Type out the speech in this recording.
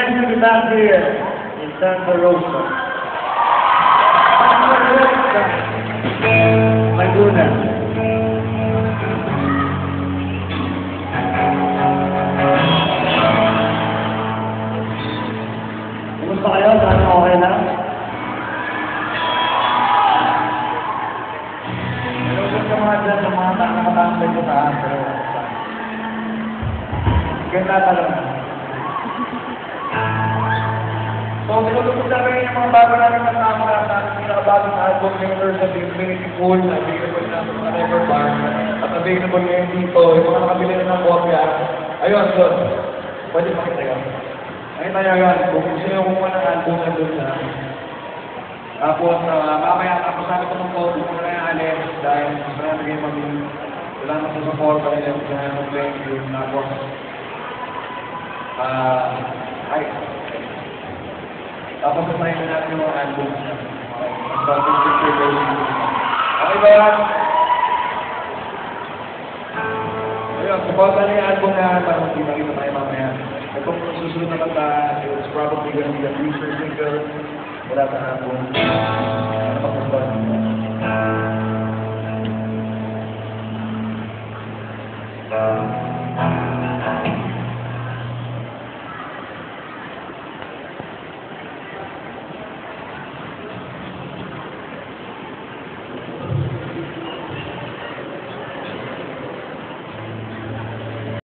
nice to be back here in Santa Rosa. Laguna. Kumusta kayo? Sana okay na? Nalulog ka mga dyan sa mga nakakatambay ko saan, pero ganda talaga. So, nilulog namin yung mga bago namin kasama sa ating pinakabagong album Mingers of the Infinity Pool na available na sa mga Never Bar at available ngayon dito. Yung mga nakabili na ng kopya. Ayun, doon. Pwede makita yun. Ayun tayo yun. Kung gusto nyo kumuha ng album na doon na. Tapos, mamaya tapos namin ito ng photo kung na yung alis dahil gusto na naging maging wala na sa support pa nila gusto na mag-playing game. Tapos, tapos naman na natin yung mga album niya. Okay ba yan? Ayun, support na yung album na parang kita-kita tayo mamaya. Itong susunod na kanta, it's probably gonna be a future single. Wala sa album.